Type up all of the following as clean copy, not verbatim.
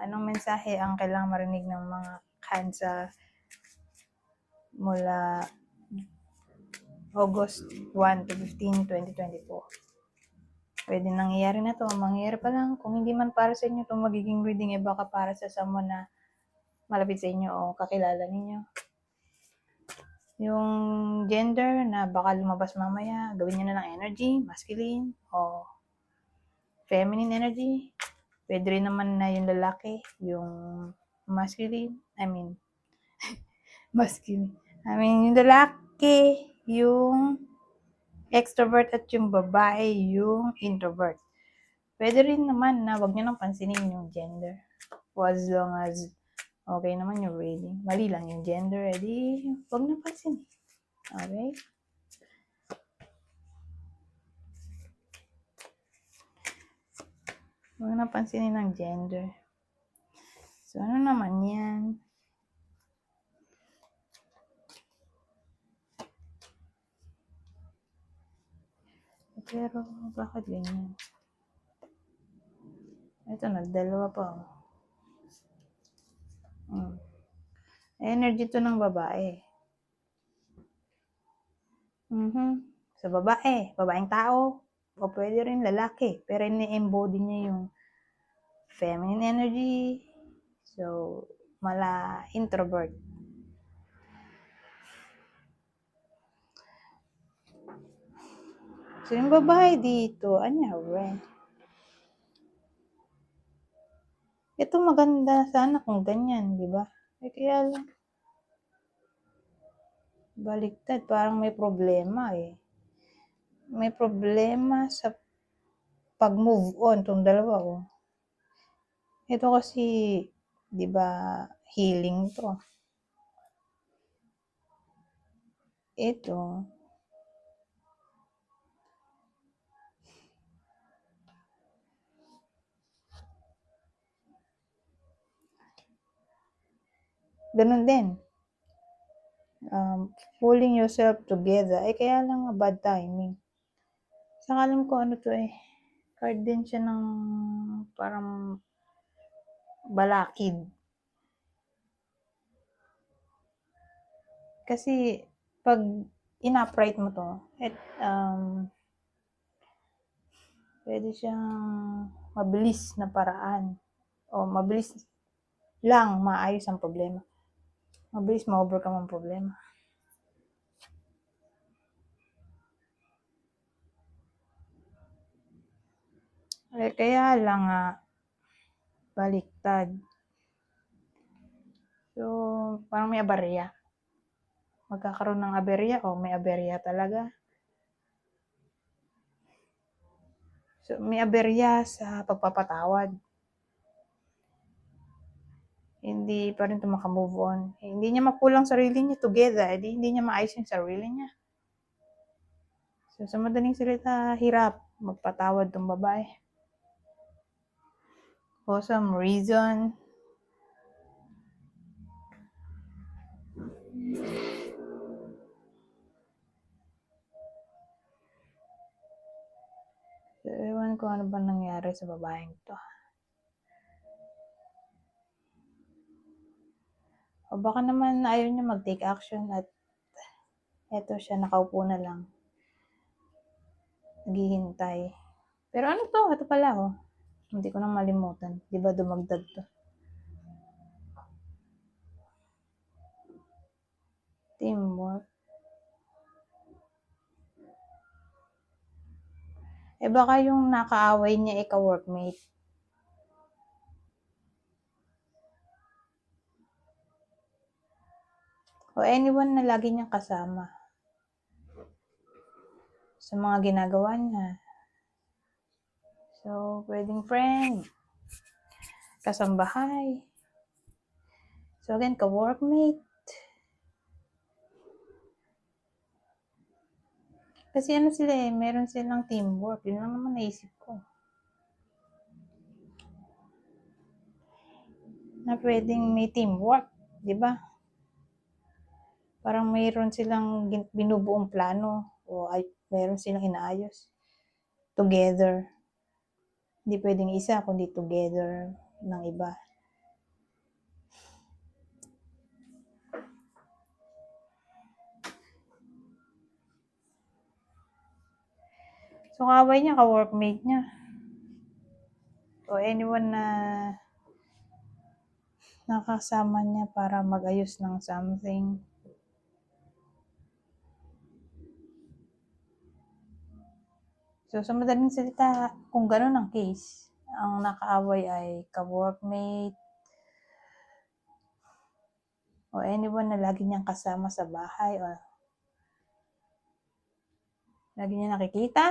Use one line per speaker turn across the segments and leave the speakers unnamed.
Anong mensahe ang kailangang marinig ng mga Cancer mula August 1 to 15, 2024? Pwede nangyayari na to, mangyayari pa lang. Kung hindi man para sa inyo itong magiging reading, baka para sa someone na malapit sa inyo o kakilala ninyo. Yung gender na baka lumabas mamaya, gawin nyo na lang energy, masculine o feminine energy. Pwede rin naman na yung lalaki, yung masculine, yung lalaki, yung extrovert at yung babae, yung introvert. Pwede rin naman na wag nyo nang pansinin yung gender. As long as okay naman yung reading. Mali lang yung gender, edi wag na pansinin. Okay? Huwag na pansinin ng gender. So, ano naman yan? Pero, bakit ganyan? Ito, nagdalawa pa. Energy to ng babae. Sa babae, babaeng tao, o pwede rin lalaki, pero ini-embody niya yung feminine energy. So, introvert. So, yung babae dito, ito maganda sana kung ganyan, di ba? Kaya lang, baliktad, parang may problema eh. May problema sa pag-move on tong dalawa oh. Ito kasi, di ba, healing to. Ito, ganun din. Pulling yourself together. Kaya lang bad timing. Saka alam ko ano to eh. Card din siya ng parang balakid. Kasi pag in-upright mo to, pwede siyang mabilis na paraan. O mabilis lang maayos ang problema. Mabilis ma-overcome ang problema. Kaya lang baliktad. So, parang may aberya. Magkakaroon ng aberya o may aberya talaga. So, may aberya sa pagpapatawad. Hindi pa rin ito makamove on. Hindi niya mapulang sarili niya together. Hindi niya maayos yung sarili niya. So, sa madaling salita, hirap magpatawad tong babae. For some reason, so, ewan ko ano ba nangyari sa babaeng to. O baka naman ayaw niya mag-take action at eto siya, nakaupo na lang. Naghihintay. Pero ano to? Ito pala oh. Hindi ko nang malimutan. Di ba dumagdag to? Teamwork. Baka yung nakaaway niya ka-workmate. O anyone na lagi niyang kasama. Sa mga ginagawa niya. So, pwedeng friend. Kasambahay. So again, ka-workmate. Kasi ano sila meron silang teamwork. Yun lang naman naisip ko. Na pwedeng may teamwork. Diba? Parang mayroon silang binubuong plano. O mayroon silang inaayos. Together. Hindi pwedeng isa, kundi together ng iba. So, kaaway niya, ka-workmate niya. O anyone na nakasama niya para mag-ayos ng something. So, sa madaling salita, kung gano'n ang case, ang nakaaway ay ka-workmate o anyone na lagi niyang kasama sa bahay o lagi niya nakikita.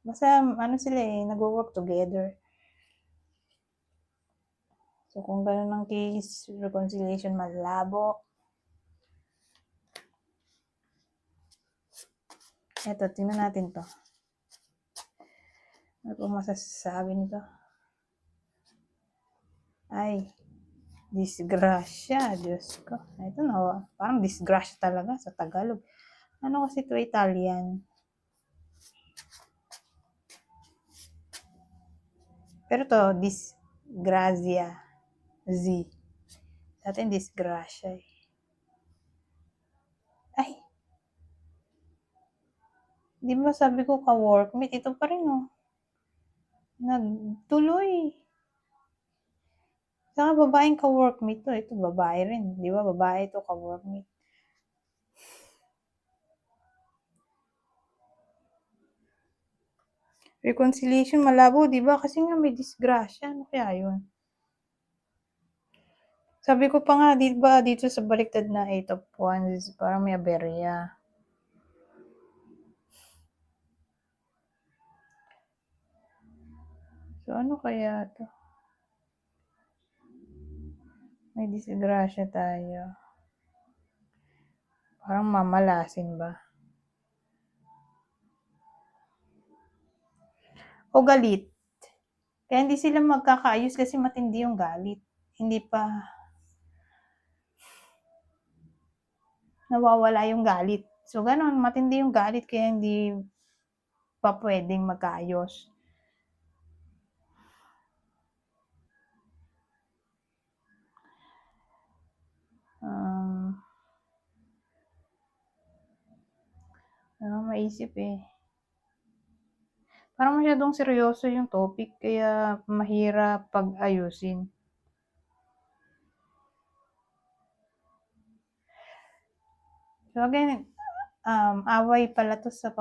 Basta, sila nag-work together. So, kung gano'n ang case, reconciliation malabo. Eto, tingnan natin to. Ano po masasabi nito? Ay, disgrasya. Diyos ko. Ito na, parang disgrasya talaga sa Tagalog. Ano kasi ito, Italian? Pero to, disgrazia. Z. Sa atin, disgrasya eh. Ay. Di ba sabi ko ka-workmate? Ito pa rin oh. Nagtuloy. Saka babaeng ka-workmate to. Ito babae rin. Di ba babae ito ka-workmate? Reconciliation malabo, di ba? Kasi nga may disgrasya. Ano kaya yun? Sabi ko pa nga, di ba dito sa baliktad na 8 of Wands, parang may aberya. So, ano kaya to? May disgrasya tayo. Parang mamalasin ba? O galit. Kaya hindi sila magkakaayos kasi matindi yung galit. Hindi pa nawawala yung galit. So, ganun, matindi yung galit kaya hindi pa pwedeng magkaayos. Maisip eh. Parang masyadong seryoso yung topic kaya mahirap pag-ayusin. So again, away pala to sa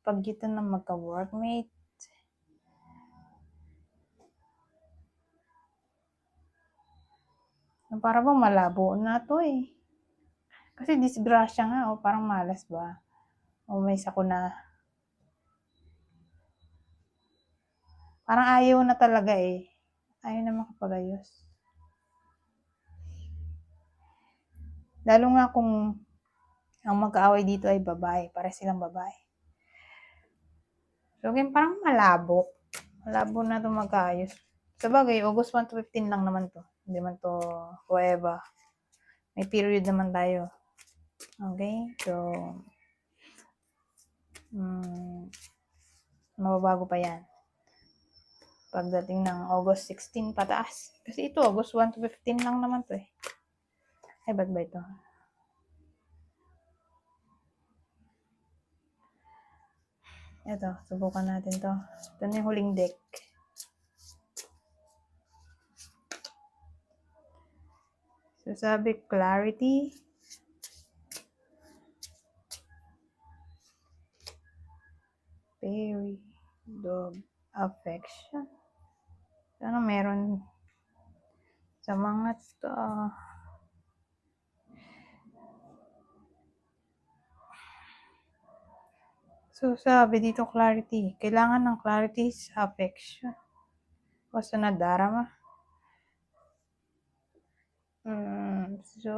pagitan ng magka-workmate. Para bang malabo na to eh. Kasi disgrasya nga, parang malas ba? O may sakuna. Parang ayaw na talaga eh. Ayaw na makapag-ayos. Lalo nga kung ang magkaaway dito ay babae. Para silang babae. So again, parang malabo. Malabo na itong magkaayos. Sabagay, August 1 to 15 lang naman to. Hindi man to forever. May period naman tayo. Okay? So, mababago pa yan. Pagdating ng August 16 pataas. Kasi ito, August 1 to 15 lang naman to eh. Ay, ba't ba ito? Ito, subukan natin to. Ito na yung huling deck. So, sabi, clarity. Fairy. Dog. Affection. Ano meron sa mga to? So, sabi dito clarity. Kailangan ng clarity sa affection. O sa nadarama. So,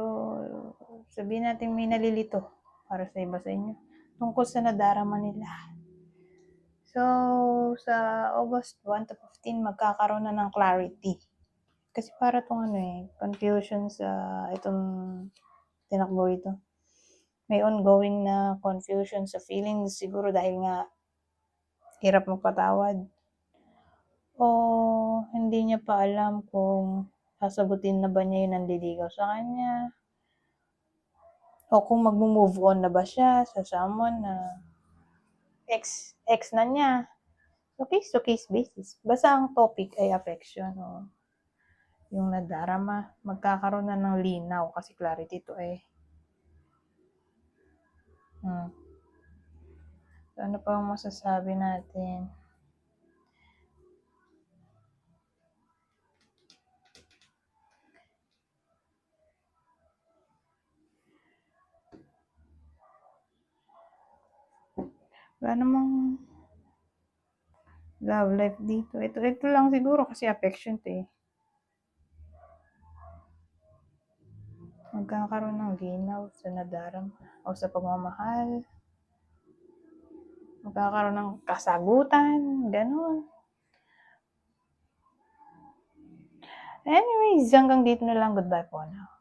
sabihin natin may nalilito para sa iba sa inyo. Tungkol sa nadarama nila. So, sa August 1 to 15, magkakaroon na ng clarity. Kasi para itong confusion sa itong tinakbo ito. May ongoing na confusion sa feelings siguro dahil nga hirap magpatawad. O hindi niya pa alam kung sasagutin na ba niya yung nanliligaw sa kanya. O kung mag-move on na ba siya sa someone na ex ex na niya. So, case-to-case basis. Basta ang topic ay affection o yung nadarama. Magkakaroon na ng linaw kasi clarity to eh. So, ano pa ang masasabi natin? Wala namang love life dito. Ito lang siguro kasi affection to eh. Magkakaroon ng linaw sa nadarama o sa pagmamahal. Magkakaroon ng kasagutan, ganun. Anyways, hanggang dito na lang. Goodbye po now.